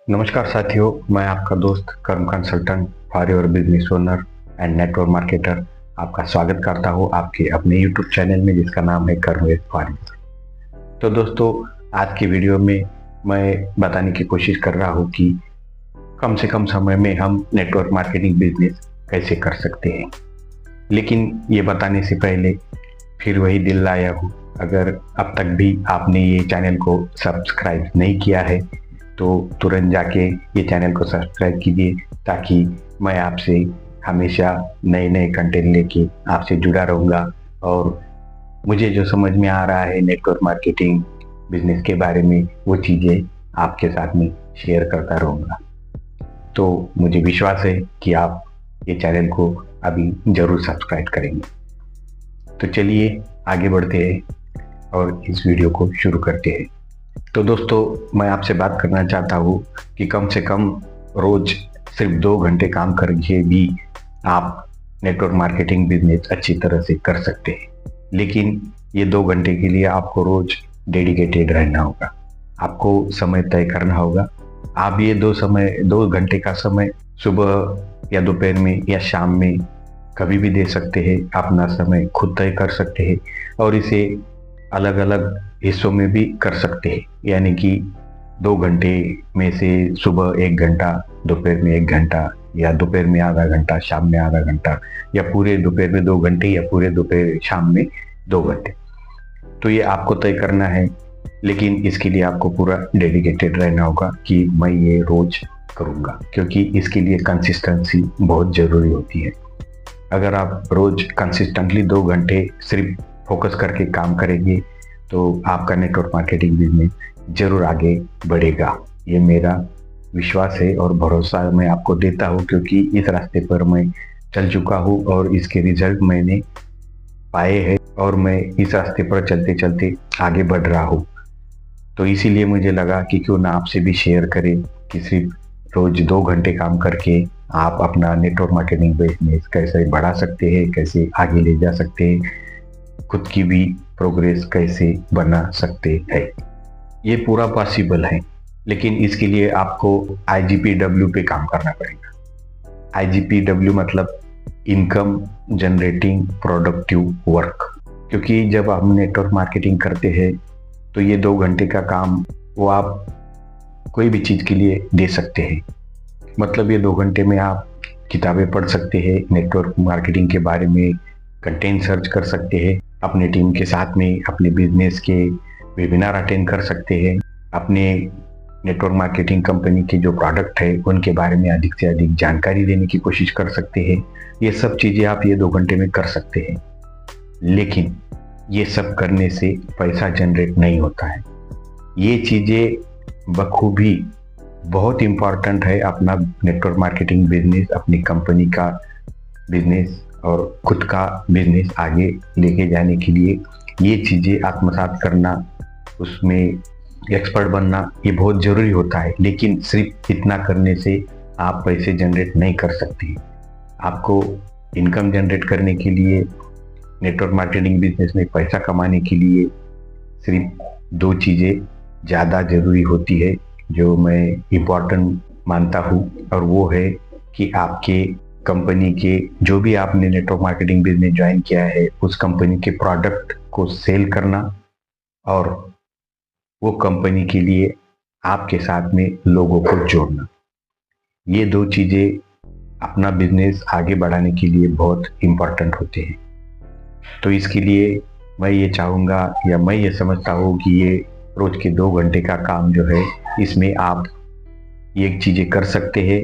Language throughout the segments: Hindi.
नमस्कार साथियों, मैं आपका दोस्त कर्म consultant for your business owner and network marketer आपका स्वागत करता हूँ आपके अपने यूट्यूब चैनल में जिसका नाम है कर्म विद फॉर। तो दोस्तों, आज की वीडियो में मैं बताने की कोशिश कर रहा हूँ कि कम से कम समय में हम नेटवर्क मार्केटिंग बिजनेस कैसे कर सकते हैं। लेकिन ये बताने से पहले फिर वही दिल लाया हूँ, अगर अब तक भी आपने ये चैनल को सब्सक्राइब नहीं किया है तो तुरंत जाके ये चैनल को सब्सक्राइब कीजिए ताकि मैं आपसे हमेशा नए नए कंटेंट लेके आपसे जुड़ा रहूँगा और मुझे जो समझ में आ रहा है नेटवर्क मार्केटिंग बिजनेस के बारे में वो चीज़ें आपके साथ में शेयर करता रहूँगा। तो मुझे विश्वास है कि आप ये चैनल को अभी ज़रूर सब्सक्राइब करेंगे। तो चलिए आगे बढ़ते हैं और इस वीडियो को शुरू करते हैं। तो दोस्तों, मैं आपसे बात करना चाहता हूँ कि कम से कम रोज सिर्फ 2 घंटे काम करके भी आप नेटवर्क मार्केटिंग बिजनेस अच्छी तरह से कर सकते हैं। लेकिन ये 2 घंटे के लिए आपको रोज डेडिकेटेड रहना होगा, आपको समय तय करना होगा। आप ये 2 घंटे का समय सुबह या दोपहर में या शाम में कभी भी दे सकते हैं। अपना समय खुद तय कर सकते हैं और इसे अलग अलग हिस्सों में भी कर सकते हैं, यानी कि 2 घंटे में से सुबह 1 घंटा, दोपहर में 1 घंटा या दोपहर में आधा घंटा, शाम में आधा घंटा या पूरे दोपहर में 2 घंटे या पूरे दोपहर शाम में 2 घंटे। तो ये आपको तय करना है, लेकिन इसके लिए आपको पूरा डेडिकेटेड रहना होगा कि मैं ये रोज करूँगा, क्योंकि इसके लिए कंसिस्टेंसी बहुत ज़रूरी होती है। अगर आप रोज कंसिस्टेंटली 2 घंटे सिर्फ फोकस करके काम करेंगे तो आपका नेटवर्क मार्केटिंग बिजनेस जरूर आगे बढ़ेगा। ये मेरा विश्वास है और भरोसा मैं आपको देता हूँ, क्योंकि इस रास्ते पर मैं चल चुका हूँ और इसके रिजल्ट मैंने पाए हैं और मैं इस रास्ते पर चलते चलते आगे बढ़ रहा हूँ। तो इसीलिए मुझे लगा कि क्यों ना आपसे भी शेयर करें कि सिर्फ रोज 2 घंटे काम करके आप अपना नेटवर्क मार्केटिंग बिजनेस कैसे बढ़ा सकते हैं, कैसे आगे ले जा सकते हैं, खुद की भी प्रोग्रेस कैसे बना सकते हैं। ये पूरा पॉसिबल है, लेकिन इसके लिए आपको IGPW पे काम करना पड़ेगा। IGPW मतलब इनकम जनरेटिंग प्रोडक्टिव वर्क, क्योंकि जब हम नेटवर्क मार्केटिंग करते हैं तो ये 2 घंटे का काम वो आप कोई भी चीज़ के लिए दे सकते हैं। मतलब ये 2 घंटे में आप किताबें पढ़ सकते हैं, नेटवर्क मार्केटिंग के बारे में कंटेंट सर्च कर सकते हैं, अपने टीम के साथ में अपने बिजनेस के वेबिनार अटेंड कर सकते हैं, अपने नेटवर्क मार्केटिंग कंपनी के जो प्रोडक्ट है उनके बारे में अधिक से अधिक जानकारी देने की कोशिश कर सकते हैं। ये सब चीज़ें आप ये 2 घंटे में कर सकते हैं, लेकिन ये सब करने से पैसा जनरेट नहीं होता है। ये चीज़ें बखूबी बहुत इम्पॉर्टेंट है। अपना नेटवर्क मार्केटिंग बिजनेस, अपनी कंपनी का बिजनेस और खुद का बिजनेस आगे लेके जाने के लिए ये चीज़ें आत्मसात करना, उसमें एक्सपर्ट बनना, ये बहुत ज़रूरी होता है। लेकिन सिर्फ इतना करने से आप पैसे जनरेट नहीं कर सकते। आपको इनकम जनरेट करने के लिए, नेटवर्क मार्केटिंग बिजनेस में पैसा कमाने के लिए सिर्फ 2 चीज़ें ज़्यादा ज़रूरी होती है जो मैं इम्पॉर्टेंट मानता हूँ, और वो है कि आपके कंपनी के जो भी आपने नेटवर्क मार्केटिंग बिजनेस ज्वाइन किया है उस कंपनी के प्रोडक्ट को सेल करना और वो कंपनी के लिए आपके साथ में लोगों को जोड़ना। ये 2 चीज़ें अपना बिजनेस आगे बढ़ाने के लिए बहुत इम्पोर्टेंट होते हैं। तो इसके लिए मैं ये चाहूँगा या मैं ये समझता हूँ कि ये रोज के 2 घंटे का काम जो है, इसमें आप ये चीज़ें कर सकते हैं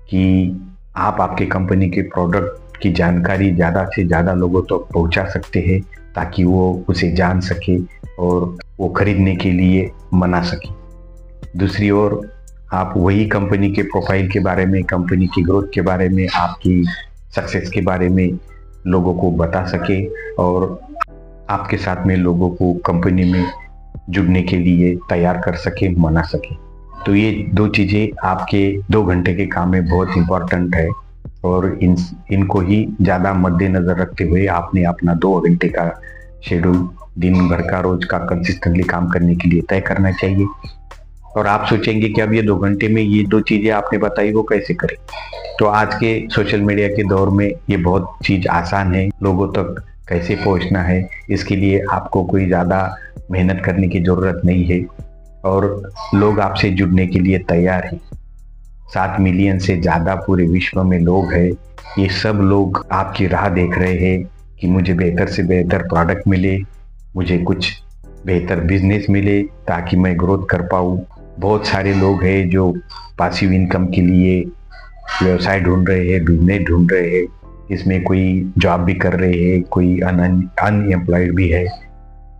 कि आप आपके कंपनी के प्रोडक्ट की जानकारी ज़्यादा से ज़्यादा लोगों तक तो पहुंचा सकते हैं ताकि वो उसे जान सके और वो खरीदने के लिए मना सके। दूसरी ओर आप वही कंपनी के प्रोफाइल के बारे में, कंपनी की ग्रोथ के बारे में, आपकी सक्सेस के बारे में लोगों को बता सके और आपके साथ में लोगों को कंपनी में जुड़ने के लिए तैयार कर सके, मना सके। तो ये 2 चीज़ें आपके 2 घंटे के काम में बहुत इम्पोर्टेंट है और इनको ही ज़्यादा मद्देनज़र रखते हुए आपने अपना 2 घंटे का शेड्यूल दिन भर का रोज का कंसिस्टेंटली काम करने के लिए तय करना चाहिए। और आप सोचेंगे कि अब ये 2 घंटे में ये 2 चीजें आपने बताई वो कैसे करें। तो आज के सोशल मीडिया के दौर में ये बहुत चीज आसान है, लोगों तक कैसे पहुंचना है इसके लिए आपको कोई ज़्यादा मेहनत करने की ज़रूरत नहीं है और लोग आपसे जुड़ने के लिए तैयार हैं। 7 मिलियन से ज़्यादा पूरे विश्व में लोग हैं। ये सब लोग आपकी राह देख रहे हैं कि मुझे बेहतर से बेहतर प्रोडक्ट मिले, मुझे कुछ बेहतर बिजनेस मिले ताकि मैं ग्रोथ कर पाऊँ। बहुत सारे लोग हैं जो पासिव इनकम के लिए व्यवसाय ढूंढ रहे हैं, बिजनेस ढूंढ रहे हैं। इसमें कोई जॉब भी कर रहे हैं, कोई अनएम्प्लॉयड भी है।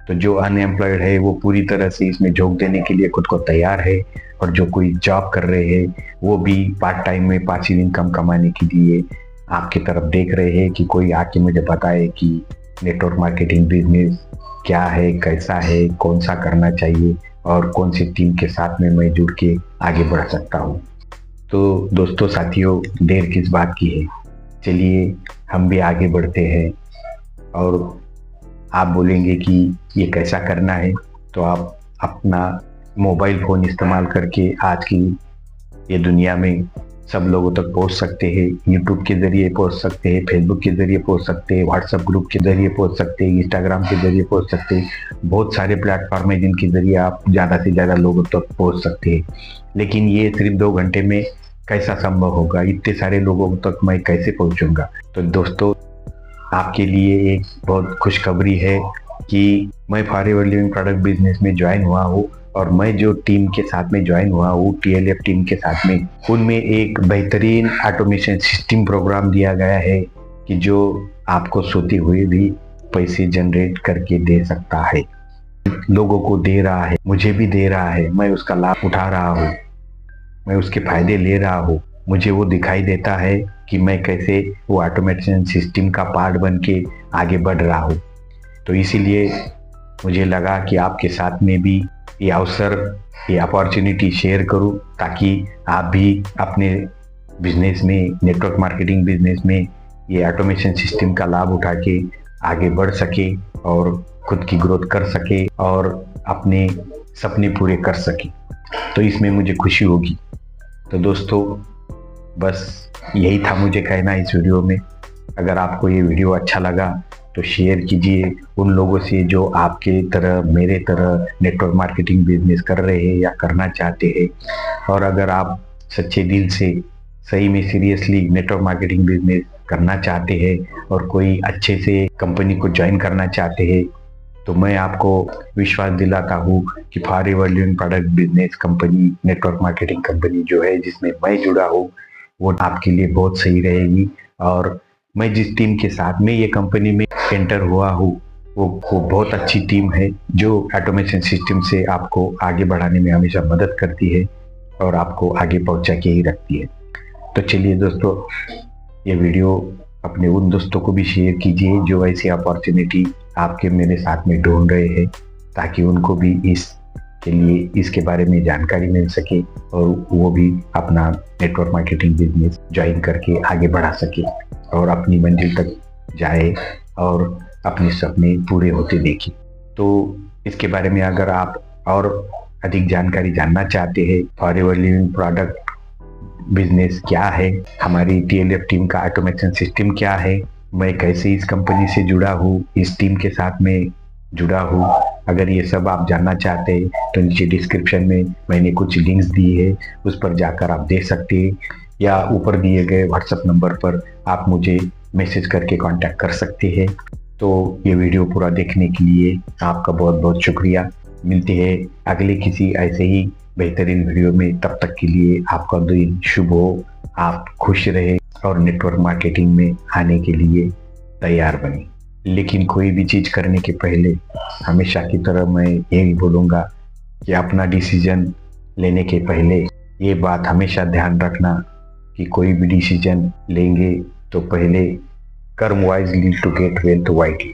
तो जो अनएम्प्लॉयड है वो पूरी तरह से इसमें झोंक देने के लिए खुद को तैयार है, और जो कोई जॉब कर रहे हैं वो भी पार्ट टाइम में पासिव इनकम कमाने के लिए आपकी तरफ देख रहे हैं कि कोई आके मुझे बताए कि नेटवर्क मार्केटिंग बिजनेस क्या है, कैसा है, कौन सा करना चाहिए और कौन सी टीम के साथ में मैं जुड़ के आगे बढ़ सकता हूँ। तो दोस्तों साथियों, देर किस बात की है, चलिए हम भी आगे बढ़ते हैं। और आप बोलेंगे कि ये कैसा करना है, तो आप अपना मोबाइल फ़ोन इस्तेमाल करके आज की ये दुनिया में सब लोगों तक पहुंच सकते हैं। यूट्यूब के ज़रिए पहुंच सकते हैं, फेसबुक के ज़रिए पहुंच सकते हैं, व्हाट्सएप ग्रुप के ज़रिए पहुंच सकते हैं, इंस्टाग्राम के ज़रिए पहुंच सकते हैं। बहुत सारे प्लेटफॉर्म हैं जिनके ज़रिए आप ज़्यादा से ज़्यादा लोगों तक पहुंच सकते हैं। लेकिन ये सिर्फ 2 घंटे में कैसा संभव होगा, इतने सारे लोगों तक मैं कैसे पहुँचूँगा। तो दोस्तों आपके लिए एक बहुत खुशखबरी है कि मैं फॉरएवर लिविंग प्रोडक्ट बिजनेस में ज्वाइन हुआ हूँ, और मैं जो टीम के साथ में ज्वाइन हुआ हूँ, TLF टीम के साथ में, उनमें एक बेहतरीन ऑटोमेशन सिस्टम प्रोग्राम दिया गया है कि जो आपको सोते हुए भी पैसे जनरेट करके दे सकता है। लोगों को दे रहा है, मुझे भी दे रहा है, मैं उसका लाभ उठा रहा हूँ, मैं उसके फायदे ले रहा हूँ। मुझे वो दिखाई देता है कि मैं कैसे वो ऑटोमेशन सिस्टम का पार्ट बन के आगे बढ़ रहा हूँ। तो इसीलिए मुझे लगा कि आपके साथ में भी ये अवसर, ये अपॉर्चुनिटी शेयर करूँ ताकि आप भी अपने बिजनेस में, नेटवर्क मार्केटिंग बिजनेस में ये ऑटोमेशन सिस्टम का लाभ उठा के आगे बढ़ सके और खुद की ग्रोथ कर सके और अपने सपने पूरे कर सके। तो इसमें मुझे खुशी होगी। तो दोस्तों बस यही था मुझे कहना इस वीडियो में। अगर आपको ये वीडियो अच्छा लगा तो शेयर कीजिए उन लोगों से जो आपके तरह, मेरे तरह नेटवर्क मार्केटिंग बिजनेस कर रहे हैं या करना चाहते हैं। और अगर आप सच्चे दिल से, सही में सीरियसली नेटवर्क मार्केटिंग बिजनेस करना चाहते हैं और कोई अच्छे से कंपनी को ज्वाइन करना चाहते हैं, तो मैं आपको विश्वास दिलाता हूँ कि forever living product business company, network marketing company जो है जिसमें मैं जुड़ा हूँ, वो आपके लिए बहुत सही रहेगी। और मैं जिस टीम के साथ में ये कंपनी में एंटर हुआ हूँ वो बहुत अच्छी टीम है जो ऑटोमेशन सिस्टम से आपको आगे बढ़ाने में हमेशा मदद करती है और आपको आगे पहुंचा के ही रखती है। तो चलिए दोस्तों, ये वीडियो अपने उन दोस्तों को भी शेयर कीजिए जो ऐसी अपॉर्चुनिटी आपके मेरे साथ में ढूंढ रहे हैं, ताकि उनको भी इसके बारे में जानकारी मिल सके और वो भी अपना नेटवर्क मार्केटिंग बिजनेस ज्वाइन करके आगे बढ़ा सके और अपनी मंजिल तक जाए और अपने सपने पूरे होते देखे। तो इसके बारे में अगर आप और अधिक जानकारी जानना चाहते हैं, फॉरएवर लिविंग प्रोडक्ट बिजनेस क्या है, हमारी TLF टीम का ऑटोमेशन सिस्टम क्या है, मैं कैसे इस कंपनी से जुड़ा हूँ, इस टीम के साथ में जुड़ा हूँ, अगर ये सब आप जानना चाहते हैं तो नीचे डिस्क्रिप्शन में मैंने कुछ लिंक्स दिए हैं, उस पर जाकर आप देख सकते हैं, या ऊपर दिए गए व्हाट्सएप नंबर पर आप मुझे मैसेज करके कांटेक्ट कर सकते हैं। तो ये वीडियो पूरा देखने के लिए आपका बहुत बहुत शुक्रिया। मिलते हैं अगले किसी ऐसे ही बेहतरीन वीडियो में। तब तक के लिए आपका दिन शुभ हो, आप खुश रहे और नेटवर्क मार्केटिंग में आने के लिए तैयार बने। लेकिन कोई भी चीज़ करने के पहले हमेशा की तरह मैं यही बोलूँगा कि अपना डिसीजन लेने के पहले ये बात हमेशा ध्यान रखना कि कोई भी डिसीजन लेंगे तो पहले कर्म wisely to get wealth vitally.